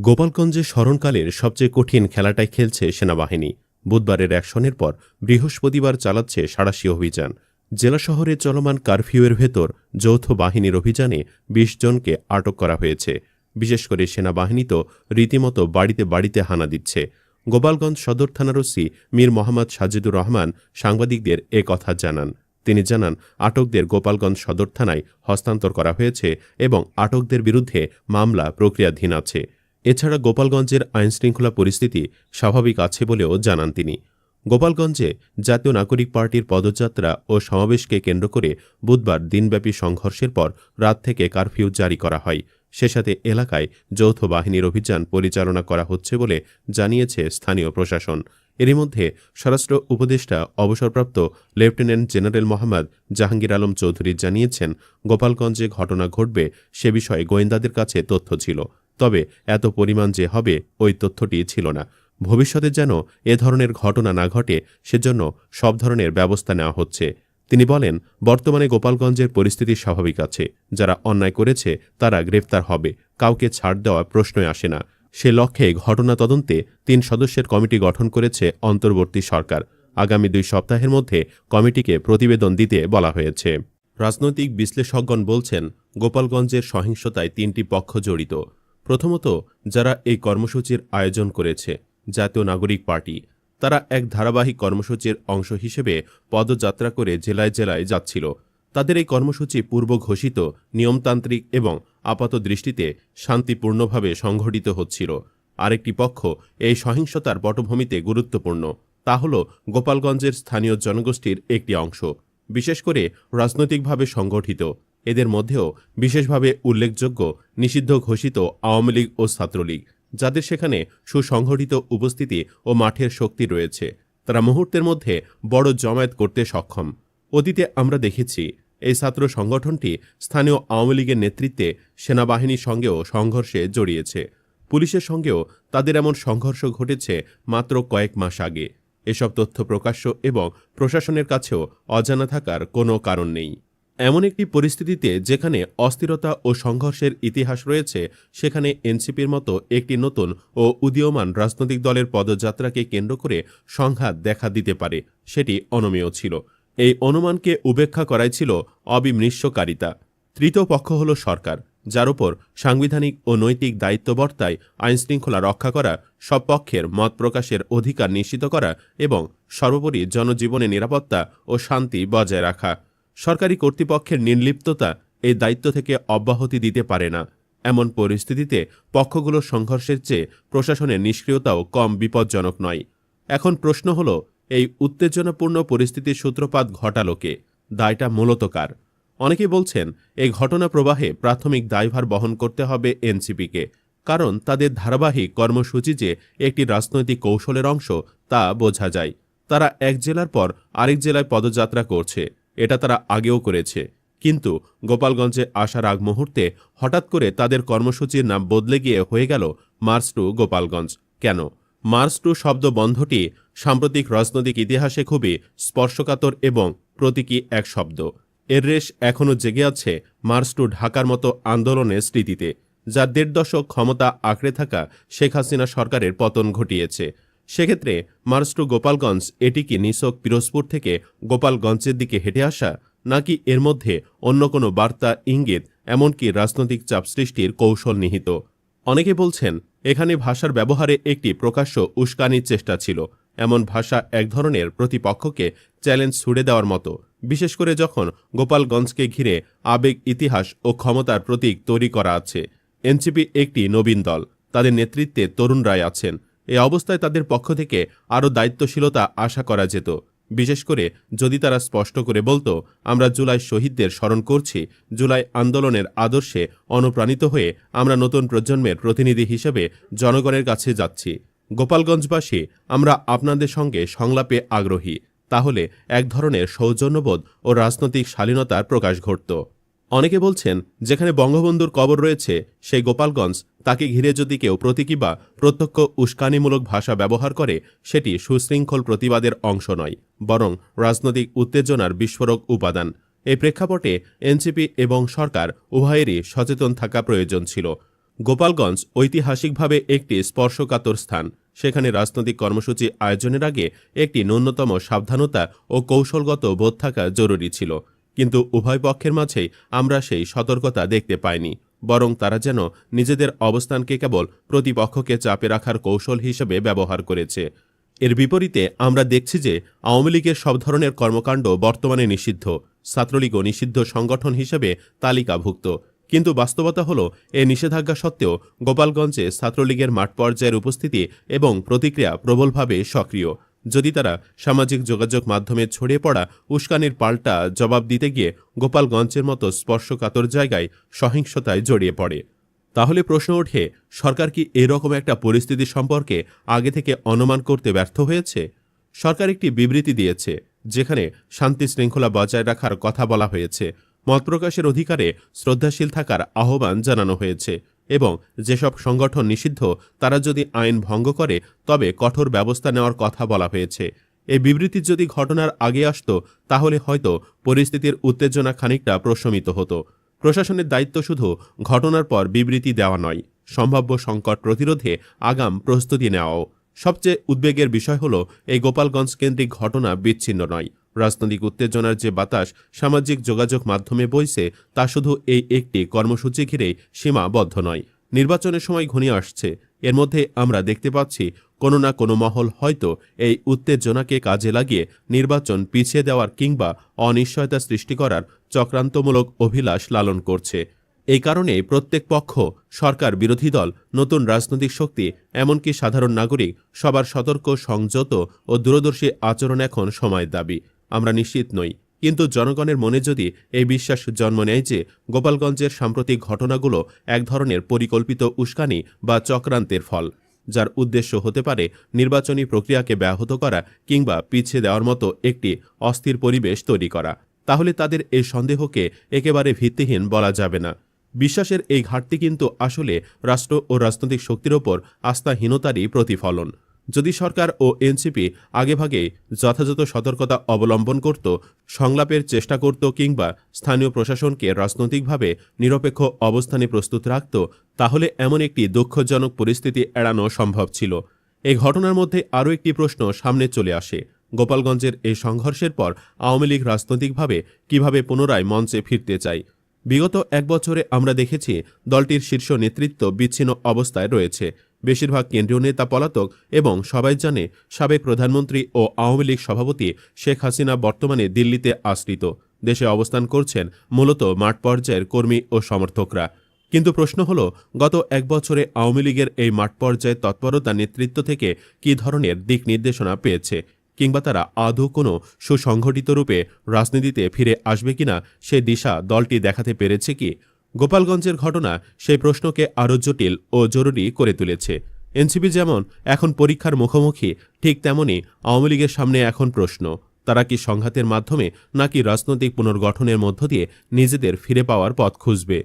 গোপালগঞ্জে স্মরণকালের সবচেয়ে কঠিন খেলাটাই খেলছে সেনাবাহিনী। বুধবারের অ্যাকশনের পর বৃহস্পতিবার চালাচ্ছে সাঁড়াশি অভিযান। জেলা শহরে চলমান কারফিউয়ের ভেতর যৌথ বাহিনীর অভিযানে ২০ জনকে আটক করা হয়েছে। বিশেষ করে সেনাবাহিনী তো রীতিমতো বাড়িতে বাড়িতে হানা দিচ্ছে। গোপালগঞ্জ সদর থানার ওসি মীর মোহাম্মদ সাজিদুর রহমান সাংবাদিকদের এ কথা জানান। তিনি জানান, আটকদের গোপালগঞ্জ সদর থানায় হস্তান্তর করা হয়েছে এবং আটকদের বিরুদ্ধে মামলা প্রক্রিয়াধীন আছে। এছাড়া গোপালগঞ্জের আইনশৃঙ্খলা পরিস্থিতি স্বাভাবিক আছে বলেও জানান তিনি। গোপালগঞ্জে জাতীয় নাগরিক পার্টির পদযাত্রা ও সমাবেশকে কেন্দ্র করে বুধবার দিনব্যাপী সংঘর্ষের পর রাত থেকে কারফিউ জারি করা হয়। সে সাথে এলাকায় যৌথ বাহিনীর অভিযান পরিচালনা করা হচ্ছে বলে জানিয়েছে স্থানীয় প্রশাসন। এরই মধ্যে স্বরাষ্ট্র উপদেষ্টা অবসরপ্রাপ্ত লেফটেন্যান্ট জেনারেল মোহাম্মদ জাহাঙ্গীর আলম চৌধুরী জানিয়েছেন, গোপালগঞ্জে ঘটনা ঘটবে সে বিষয়ে গোয়েন্দাদের কাছে তথ্য ছিল, তবে এত পরিমাণ যে হবে ওই তথ্যটি ছিল না। ভবিষ্যতে যেন এ ধরনের ঘটনা না ঘটে সেজন্য সব ধরনের ব্যবস্থা নেওয়া হচ্ছে। তিনি বলেন, বর্তমানে গোপালগঞ্জের পরিস্থিতি স্বাভাবিক আছে। যারা অন্যায় করেছে তারা গ্রেফতার হবে, কাউকে ছাড় দেওয়া প্রশ্নই আসে না। সে লক্ষ্যে ঘটনা তদন্তে ৩ সদস্যের কমিটি গঠন করেছে অন্তর্বর্তী সরকার। আগামী ২ সপ্তাহের মধ্যে কমিটিকে প্রতিবেদন দিতে বলা হয়েছে। রাজনৈতিক বিশ্লেষকগণ বলছেন, গোপালগঞ্জের সহিংসতায় ৩টি পক্ষ জড়িত। প্রথমত, যারা এই কর্মসূচির আয়োজন করেছে, জাতীয় নাগরিক পার্টি, তারা এক ধারাবাহিক কর্মসূচির অংশ হিসেবে পদযাত্রা করে জেলায় জেলায় যাচ্ছিল। তাদের এই কর্মসূচি পূর্ব ঘোষিত, নিয়মতান্ত্রিক এবং আপাত দৃষ্টিতে শান্তিপূর্ণভাবে সংঘটিত হচ্ছিল। আরেকটি পক্ষ এই সহিংসতার পটভূমিতে গুরুত্বপূর্ণ, তা হল গোপালগঞ্জের স্থানীয় জনগোষ্ঠীর একটি অংশ, বিশেষ করে রাজনৈতিকভাবে সংগঠিত। এদের মধ্যেও বিশেষভাবে উল্লেখযোগ্য নিষিদ্ধ ঘোষিত আওয়ামী লীগ ও ছাত্রলীগ, যাদের সেখানে সুসংগঠিত উপস্থিতি ও মাঠের শক্তি রয়েছে। তারা মুহূর্তের মধ্যে বড় জমায়েত করতে সক্ষম। অতীতে আমরা দেখেছি এই ছাত্র সংগঠনটি স্থানীয় আওয়ামী লীগের নেতৃত্বে সেনাবাহিনীর সঙ্গেও সংঘর্ষে জড়িয়েছে। পুলিশের সঙ্গেও তাদের এমন সংঘর্ষ ঘটেছে মাত্র কয়েক মাস আগে। এসব তথ্য প্রকাশ্য এবং প্রশাসনের কাছেও অজানা থাকার কোনো কারণ নেই। এমন একটি পরিস্থিতিতে যেখানে অস্থিরতা ও সংঘর্ষের ইতিহাস রয়েছে, সেখানে এনসিপির মতো একটি নতুন ও উদীয়মান রাজনৈতিক দলের পদযাত্রাকে কেন্দ্র করে সংঘাত দেখা দিতে পারে, সেটি অনমেয় ছিল। এই অনুমানকে উপেক্ষা করাই ছিল অবিমৃষ্যকারিতা। তৃতীয় পক্ষ হল সরকার, যার উপর সাংবিধানিক ও নৈতিক দায়িত্ব বর্তায় আইনশৃঙ্খলা রক্ষা করা, সব পক্ষের মত প্রকাশের অধিকার নিশ্চিত করা এবং সর্বোপরি জনজীবনের নিরাপত্তা ও শান্তি বজায় রাখা। সরকারি কর্তৃপক্ষের নির্লিপ্ততা এই দায়িত্ব থেকে অব্যাহতি দিতে পারে না। এমন পরিস্থিতিতে পক্ষগুলোর সংঘর্ষের চেয়ে প্রশাসনের নিষ্ক্রিয়তাও কম বিপজ্জনক নয়। এখন প্রশ্ন হল, এই উত্তেজনাপূর্ণ পরিস্থিতির সূত্রপাত ঘটালো কে? দায়টা মূলত কার? অনেকে বলছেন, এই ঘটনা প্রবাহে প্রাথমিক দায়ভার বহন করতে হবে এনসিপিকে, কারণ তাদের ধারাবাহিক কর্মসূচি যে একটি রাজনৈতিক কৌশলের অংশ তা বোঝা যায়। তারা এক জেলার পর আরেক জেলায় পদযাত্রা করছে, এটা তারা আগেও করেছে। কিন্তু গোপালগঞ্জে আসার আগ মুহূর্তে হঠাৎ করে তাদের কর্মসূচির নাম বদলে গিয়ে হয়ে গেল মার্চ টু গোপালগঞ্জ। কেন? মার্চ টু শব্দ বন্ধটি সাম্প্রতিক রাজনৈতিক ইতিহাসে খুবই স্পর্শকাতর এবং প্রতীকী এক শব্দ। এর রেশ এখনও জেগে আছে মার্চ টু ঢাকার মতো আন্দোলনের স্মৃতিতে, যা ১.৫ দশক ক্ষমতা আঁকড়ে থাকা শেখ হাসিনা সরকারের পতন ঘটিয়েছে। সেক্ষেত্রে মার্চ টু গোপালগঞ্জ এটি কি নিছক পিরোজপুর থেকে গোপালগঞ্জের দিকে হেঁটে আসা, নাকি এর মধ্যে অন্য কোনো বার্তা, ইঙ্গিত, এমনকি রাজনৈতিক চাপ সৃষ্টির কৌশল নিহিত? অনেকে বলছেন, এখানে ভাষার ব্যবহারে একটি প্রকাশ্য উস্কানির চেষ্টা ছিল। এমন ভাষা এক ধরনের প্রতিপক্ষকে চ্যালেঞ্জ ছুড়ে দেওয়ার মতো, বিশেষ করে যখন গোপালগঞ্জকে ঘিরে আবেগ, ইতিহাস ও ক্ষমতার প্রতীক তৈরি করা আছে। এনসিপি একটি নবীন দল, তাদের নেতৃত্বে তরুণরাই আছেন। এই অবস্থায় তাদের পক্ষ থেকে আরও দায়িত্বশীলতা আশা করা যেত, বিশেষ করে যদি তারা স্পষ্ট করে বলতো, আমরা জুলাই শহীদদের স্মরণ করছি, জুলাই আন্দোলনের আদর্শে অনুপ্রাণিত হয়ে আমরা নতুন প্রজন্মের প্রতিনিধি হিসেবে জনগণের কাছে যাচ্ছি। গোপালগঞ্জবাসী, আমরা আপনাদের সঙ্গে সংলাপে আগ্রহী। তাহলে এক ধরনের সৌজন্যবোধ ও রাজনৈতিক শালীনতার প্রকাশ ঘটত। অনেকে বলছেন, যেখানে বঙ্গবন্ধুর কবর রয়েছে সেই গোপালগঞ্জ, তাকে ঘিরে যদি কেউ প্রতীকী বা প্রত্যক্ষ উস্কানিমূলক ভাষা ব্যবহার করে, সেটি সুশৃঙ্খল প্রতিবাদের অংশ নয়, বরং রাজনৈতিক উত্তেজনার বিস্ফোরক উপাদান। এই প্রেক্ষাপটে এনসিপি এবং সরকার উভয়েরই সচেতন থাকা প্রয়োজন ছিল। গোপালগঞ্জ ঐতিহাসিকভাবে একটি স্পর্শকাতর স্থান। সেখানে রাজনৈতিক কর্মসূচি আয়োজনের আগে একটি ন্যূনতম সাবধানতা ও কৌশলগত বোধ থাকা জরুরি ছিল, কিন্তু উভয় পক্ষের মাঝেই আমরা সেই সতর্কতা দেখতে পাইনি। বরং তারা যেন নিজেদের অবস্থানকে কেবল প্রতিপক্ষকে চাপে রাখার কৌশল হিসেবে ব্যবহার করেছে। এর বিপরীতে আমরা দেখছি যে আওয়ামী লীগের সব ধরনের কর্মকাণ্ড বর্তমানে নিষিদ্ধ, ছাত্রলীগও নিষিদ্ধ সংগঠন হিসেবে তালিকাভুক্ত। কিন্তু বাস্তবতা হল, এ নিষেধাজ্ঞা সত্ত্বেও গোপালগঞ্জে ছাত্রলীগের মাঠ পর্যায়ের উপস্থিতি এবং প্রতিক্রিয়া প্রবলভাবে সক্রিয়। যদি তারা সামাজিক যোগাযোগ মাধ্যমে ছড়িয়ে পড়া উস্কানির পাল্টা জবাব দিতে গিয়ে গোপালগঞ্জের মতো স্পর্শকাতর জায়গায় সহিংসতায় জড়িয়ে পড়ে, তাহলে প্রশ্ন ওঠে, সরকার কি এরকম একটা পরিস্থিতি সম্পর্কে আগে থেকে অনুমান করতে ব্যর্থ হয়েছে? সরকার একটি বিবৃতি দিয়েছে, যেখানে শান্তি শৃঙ্খলা বজায় রাখার কথা বলা হয়েছে, মত প্রকাশের অধিকারে শ্রদ্ধাশীল থাকার আহ্বান জানানো হয়েছে এবং যেসব সংগঠন নিষিদ্ধ তারা যদি আইন ভঙ্গ করে তবে কঠোর ব্যবস্থা নেওয়ার কথা বলা হয়েছে। এই বিবৃতি যদি ঘটনার আগে আসত, তাহলে হয়তো পরিস্থিতির উত্তেজনা খানিকটা প্রশমিত হতো। প্রশাসনের দায়িত্ব শুধু ঘটনার পর বিবৃতি দেওয়া নয়, সম্ভাব্য সংকট প্রতিরোধে আগাম প্রস্তুতি নেওয়াও। সবচেয়ে উদ্বেগের বিষয় হল, এই গোপালগঞ্জ কেন্দ্রিক ঘটনা বিচ্ছিন্ন নয়। রাজনৈতিক উত্তেজনার যে বাতাস সামাজিক যোগাযোগ মাধ্যমে বইছে, তা শুধু এই একটি কর্মসূচি ঘিরেই সীমাবদ্ধ নয়। নির্বাচনের সময় ঘনিয়ে আসছে, এর মধ্যে আমরা দেখতে পাচ্ছি কোনো না কোনো মহল হয়তো এই উত্তেজনাকে কাজে লাগিয়ে নির্বাচন পিছিয়ে দেওয়ার কিংবা অনিশ্চয়তা সৃষ্টি করার চক্রান্তমূলক অভিলাষ লালন করছে। এই কারণে প্রত্যেক পক্ষ, সরকার, বিরোধী দল, নতুন রাজনৈতিক শক্তি, এমনকি সাধারণ নাগরিক, সবার সতর্ক, সংযত ও দূরদর্শী আচরণ এখন সময়ের দাবি। আমরা নিশ্চিত নই, কিন্তু জনগণের মনে যদি এই বিশ্বাস জন্ম নেয় যে গোপালগঞ্জের সাম্প্রতিক ঘটনাগুলো এক ধরনের পরিকল্পিত উস্কানি বা চক্রান্তের ফল, যার উদ্দেশ্য হতে পারে নির্বাচনী প্রক্রিয়াকে ব্যাহত করা কিংবা পিছিয়ে দেওয়ার মতো একটি অস্থির পরিবেশ তৈরি করা, তাহলে তাদের এই সন্দেহকে একেবারে ভিত্তিহীন বলা যাবে না। বিশ্বাসের এই ঘাটতি কিন্তু আসলে রাষ্ট্র ও রাজনৈতিক শক্তির ওপর আস্থাহীনতারই প্রতিফলন। যদি সরকার ও এনসিপি আগেভাগে যথাযথ সতর্কতা অবলম্বন করত, সংলাপের চেষ্টা করত কিংবা স্থানীয় প্রশাসনকে রাজনৈতিকভাবে নিরপেক্ষ অবস্থানে প্রস্তুত রাখত, তাহলে এমন একটি দুঃখজনক পরিস্থিতি এড়ানো সম্ভব ছিল। এই ঘটনার মধ্যে আরও একটি প্রশ্ন সামনে চলে আসে, গোপালগঞ্জের এই সংঘর্ষের পর আওয়ামী লীগ রাজনৈতিকভাবে কিভাবে পুনরায় মঞ্চে ফিরতে চায়। বিগত এক বছরে আমরা দেখেছি দলটির শীর্ষ নেতৃত্ব বিচ্ছিন্ন অবস্থায় রয়েছে। বেশিরভাগ কেন্দ্রীয় নেতা পলাতক এবং সবাই জানে সাবেক প্রধানমন্ত্রী ও আওয়ামী লীগ সভাপতি শেখ হাসিনা বর্তমানে দিল্লিতে আশ্রিত। দেশে অবস্থান করছেন মূলত মাঠ পর্যায়ের কর্মী ও সমর্থকরা। কিন্তু প্রশ্ন হল, গত এক বছরে আওয়ামী লীগের এই মাঠ পর্যায়ের তৎপরতা নেতৃত্ব থেকে কী ধরনের দিক নির্দেশনা পেয়েছে, কিংবা তারা আদৌ কোনো সুসংগঠিত রূপে রাজনীতিতে ফিরে আসবে কিনা সে দিশা দলটি দেখাতে পেরেছে কি? গোপালগঞ্জের ঘটনা সেই প্রশ্নকে আরও জটিল ও জরুরি করে তুলেছে। এনসিপি যেমন এখন পরীক্ষার মুখোমুখি, ঠিক তেমনি আওয়ামী লীগের সামনে এখন প্রশ্ন, তারা কি সংঘাতের মাধ্যমে নাকি রাজনৈতিক পুনর্গঠনের মধ্য দিয়ে নিজেদের ফিরে পাওয়ার পথ খুঁজবে।